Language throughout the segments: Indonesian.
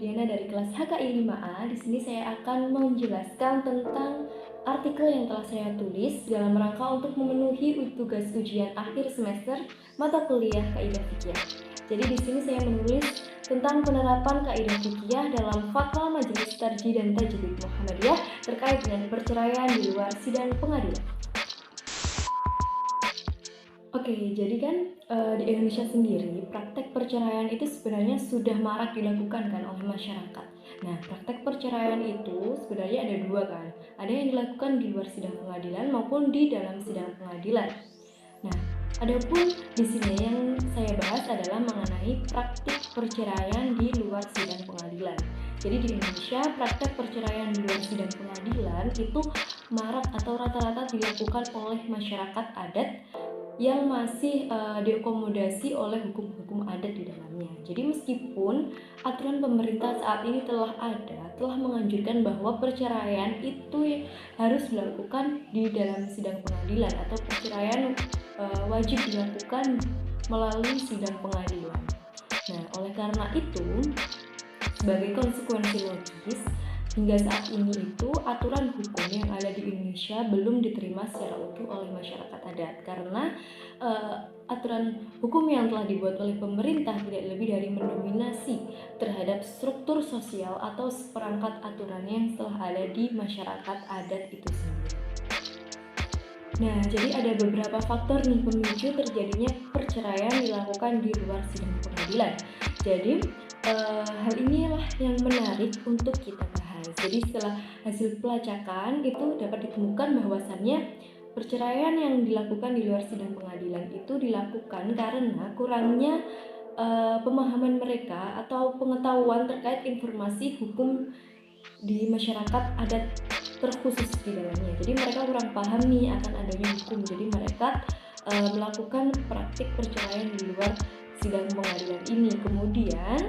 Diana dari kelas HKI 5A. Di sini saya akan menjelaskan tentang artikel yang telah saya tulis dalam rangka untuk memenuhi tugas ujian akhir semester mata kuliah Kaidah Fikih. Jadi di sini saya menulis tentang penerapan Kaidah Fikih dalam Fatwa Majelis Tarjih dan Tajdid Muhammadiyah terkait dengan perceraian di luar sidang pengadilan. Oke, jadi kan di Indonesia sendiri praktek perceraian itu sebenarnya sudah marak dilakukan kan oleh masyarakat. Nah, praktek perceraian itu sebenarnya ada dua kan. Ada yang dilakukan di luar sidang pengadilan maupun di dalam sidang pengadilan. Nah, adapun di sini yang saya bahas adalah mengenai praktik perceraian di luar sidang pengadilan. Jadi di Indonesia praktek perceraian di luar sidang pengadilan itu marak atau rata-rata dilakukan oleh masyarakat adat yang masih diakomodasi oleh hukum-hukum adat di dalamnya. Jadi meskipun aturan pemerintah saat ini telah menganjurkan bahwa perceraian itu harus dilakukan di dalam sidang pengadilan atau perceraian wajib dilakukan melalui sidang pengadilan. Nah, oleh karena itu, sebagai konsekuensi logis, hingga saat ini itu aturan hukum yang ada di Indonesia belum diterima secara utuh oleh masyarakat adat karena aturan hukum yang telah dibuat oleh pemerintah tidak lebih dari mendominasi terhadap struktur sosial atau seperangkat aturan yang telah ada di masyarakat adat itu sendiri. Nah, jadi ada beberapa faktor nih pemicu terjadinya perceraian dilakukan di luar sidang pengadilan. Jadi hal inilah yang menarik untuk kita bahas. Jadi setelah hasil pelacakan itu dapat ditemukan bahwasannya perceraian yang dilakukan di luar sidang pengadilan itu dilakukan karena kurangnya pemahaman mereka atau pengetahuan terkait informasi hukum di masyarakat adat terkhusus di dalamnya. Jadi mereka kurang paham nih akan adanya hukum. Jadi mereka melakukan praktik perceraian di luar sidang pengadilan ini. Kemudian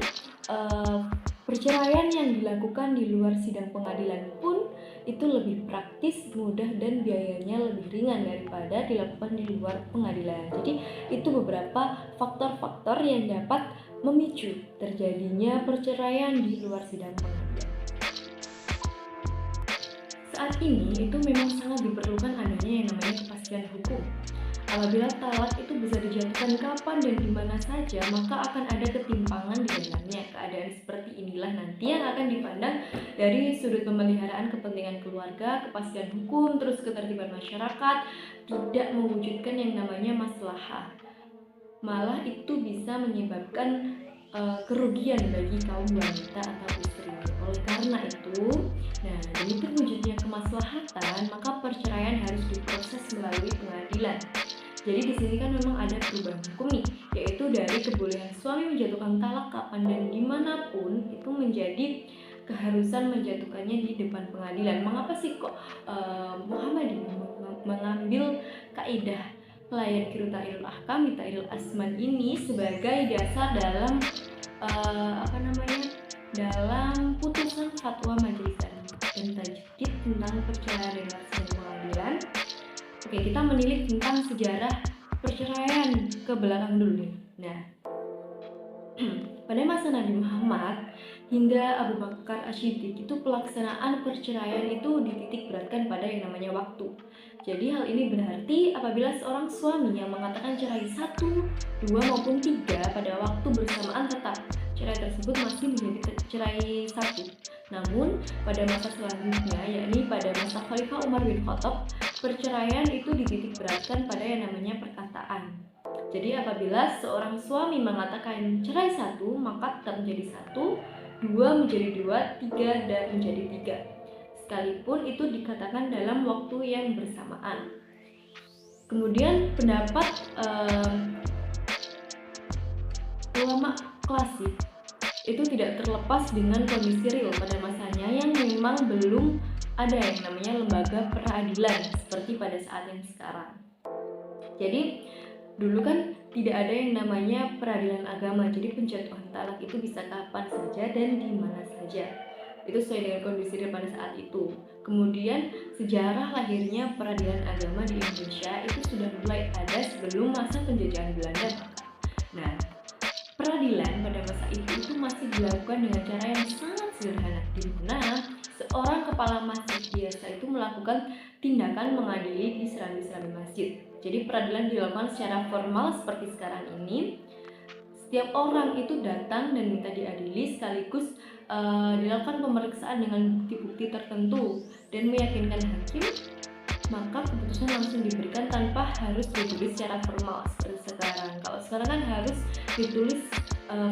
perceraian yang dilakukan di luar sidang pengadilan pun itu lebih praktis, mudah, dan biayanya lebih ringan daripada dilakukan di luar pengadilan. Jadi itu beberapa faktor-faktor yang dapat memicu terjadinya perceraian di luar sidang pengadilan. Saat ini itu memang sangat diperlukan adanya yang namanya kepastian hukum. Apabila talak itu bisa dijatuhkan kapan dan di mana saja, maka akan ada ketimpangan di dalamnya. Keadaan seperti inilah nanti yang akan dipandang dari sudut pemeliharaan kepentingan keluarga, kepastian hukum, terus ketertiban masyarakat, tidak mewujudkan yang namanya maslahah. Malah itu bisa menyebabkan kerugian bagi kaum wanita atau istri. Oleh karena itu, demi terwujudnya kemaslahatan, maka perceraian harus diproses melalui pengadilan. Jadi di sini kan memang ada perubahan hukum nih, yaitu dari kebolehan suami menjatuhkan talak kapan dan dimanapun itu menjadi keharusan menjatuhkannya di depan pengadilan. Mengapa sih kok Muhammadiyah mengambil kaidah Layar Kiru Ta'ilul Ahkam Bita'ilul Asman ini sebagai dasar dalam dalam putusan fatwa Majelis Tarjih dan Tajdid tentang perceraian di luar sidang pengadilan? Oke, kita menilik tentang sejarah perceraian ke belakang dulu nih. Nah, pada masa Nabi Muhammad hingga Abu Bakar As-Siddiq itu pelaksanaan perceraian itu dititik beratkan pada yang namanya waktu. Jadi hal ini berarti apabila seorang suami yang mengatakan cerai 1, 2 maupun 3 pada waktu bersamaan tetap cerai tersebut masih menjadi cerai 1. Namun pada masa selanjutnya, yakni pada masa Khalifah Umar bin Khattab, perceraian itu dititik beratkan pada yang namanya perkataan. Jadi apabila seorang suami mengatakan cerai 1, maka tetap menjadi 1, 2 menjadi 2, 3 dan menjadi 3. Sekalipun itu dikatakan dalam waktu yang bersamaan. Kemudian pendapat ulama klasik itu tidak terlepas dengan kondisi real pada masanya yang memang belum ada yang namanya lembaga peradilan seperti pada saat yang sekarang. Jadi dulu kan tidak ada yang namanya peradilan agama, jadi penjatuhan talak itu bisa kapan saja dan di mana saja. Itu sesuai dengan kondisi real pada saat itu. Kemudian sejarah lahirnya peradilan agama di Indonesia itu sudah mulai ada sebelum masa penjajahan Belanda. Nah, peradilan pada masa itu masih dilakukan dengan cara yang sangat sederhana, di mana seorang kepala masjid biasa itu melakukan tindakan mengadili di serambi-serambi masjid. Jadi peradilan dilakukan secara formal seperti sekarang ini. Setiap orang itu datang dan minta diadili, sekaligus dilakukan pemeriksaan dengan bukti-bukti tertentu dan meyakinkan hakim, maka keputusan langsung diberikan tanpa harus ditulis secara formal seperti sekarang. Kalau sekarang kan harus ditulis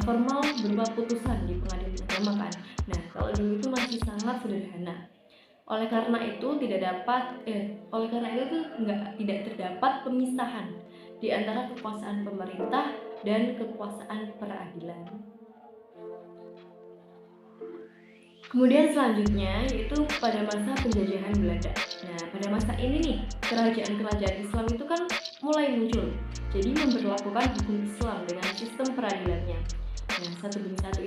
formal berupa putusan di pengadilan agama kan. Nah, kalau dulu itu masih sangat sederhana. Oleh karena itu tidak terdapat pemisahan di antara kekuasaan pemerintah dan kekuasaan peradilan. Kemudian selanjutnya yaitu pada masa penjajahan Belanda. Nah, pada masa ini nih, kerajaan-kerajaan Islam itu kan mulai muncul. Jadi memberlakukan hukum Islam dengan sistem peradilannya. Nah, satu demi satu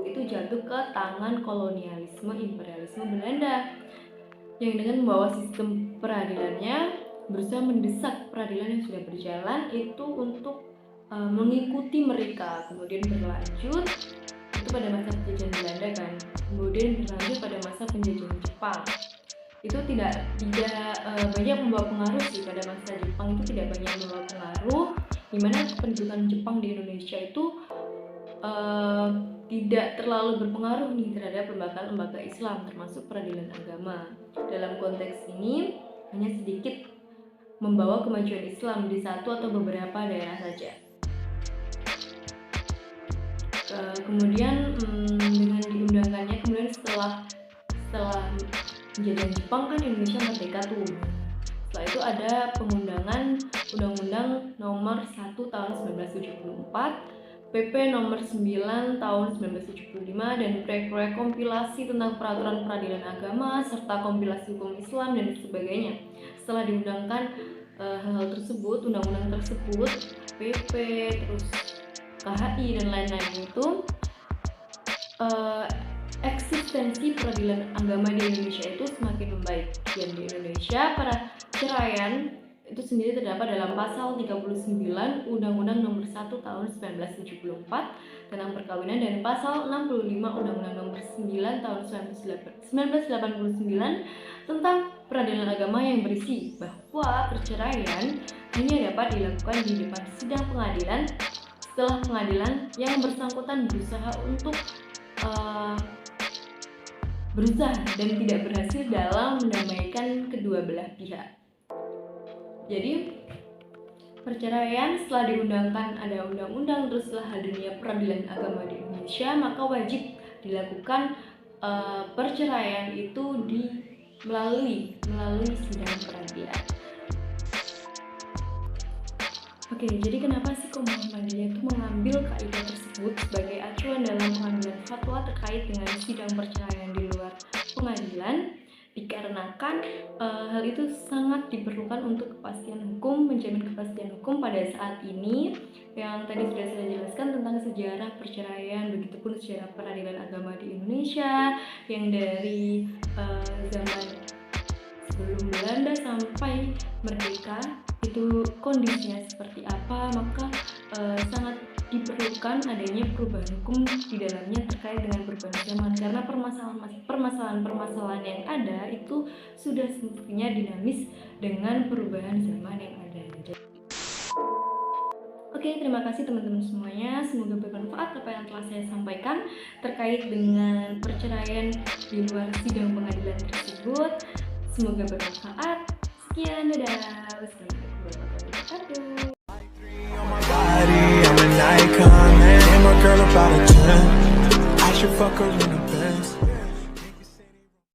itu jatuh ke tangan kolonialisme imperialisme Belanda, yang dengan membawa sistem peradilannya berusaha mendesak peradilan yang sudah berjalan itu untuk mengikuti mereka. Kemudian berlanjut itu pada masa penjajahan Belanda kan, kemudian berlanjut pada masa penjajahan Jepang. Itu tidak banyak membawa pengaruh sih. Pada masa Jepang itu tidak banyak membawa pengaruh, dimana pendudukan Jepang di Indonesia itu tidak terlalu berpengaruh nih terhadap lembaga-lembaga Islam termasuk peradilan agama. Dalam konteks ini hanya sedikit membawa kemajuan Islam di satu atau beberapa daerah saja. Kemudian dengan diundangkannya, kemudian setelah penjajahan Jepang kan Indonesia merdeka tuh. Setelah itu ada pengundangan Undang-Undang Nomor 1 Tahun 1974, PP Nomor 9 Tahun 1975, dan proyek-proyek kompilasi tentang peraturan peradilan agama serta kompilasi hukum Islam dan sebagainya. Setelah diundangkan hal-hal tersebut, undang-undang tersebut, PP, terus KHI dan lain-lain itu, eksistensi peradilan agama di Indonesia itu semakin membaik. Dan di Indonesia perceraian itu sendiri terdapat dalam pasal 39 Undang-Undang Nomor 1 Tahun 1974 tentang perkawinan dan pasal 65 Undang-Undang Nomor 9 Tahun 1989 tentang peradilan agama, yang berisi bahwa perceraian hanya dapat dilakukan di depan sidang pengadilan setelah pengadilan yang bersangkutan berusaha dan tidak berhasil dalam mendamaikan kedua belah pihak. Jadi perceraian setelah diundangkan, ada undang-undang, terus setelah hadirnya peradilan agama di Indonesia, maka wajib dilakukan perceraian itu melalui sidang peradilan. Oke, jadi kenapa sih kok Muhammadiyah itu mengambil kaidah tersebut sebagai acuan dalam pengambilan fatwa terkait dengan sidang perceraian di luar pengadilan? Dikarenakan hal itu sangat diperlukan untuk kepastian hukum, menjamin kepastian hukum pada saat ini, yang tadi sudah saya jelaskan tentang sejarah perceraian, begitupun sejarah peradilan agama di Indonesia, yang dari zaman sebelum Belanda sampai merdeka itu kondisinya seperti apa. Maka sangat diperlukan adanya perubahan hukum di dalamnya terkait dengan perubahan zaman, karena permasalahan-permasalahan yang ada itu sudah semestinya dinamis dengan perubahan zaman yang ada. Oke, terima kasih teman-teman semuanya. Semoga bermanfaat apa yang telah saya sampaikan terkait dengan perceraian di luar sidang pengadilan tersebut. Semoga bermanfaat. Sekian, dadah. Wassalamualaikum warahmatullahi wabarakatuh. I'm an icon, man. I'm a girl about a 10. I should fuck her in a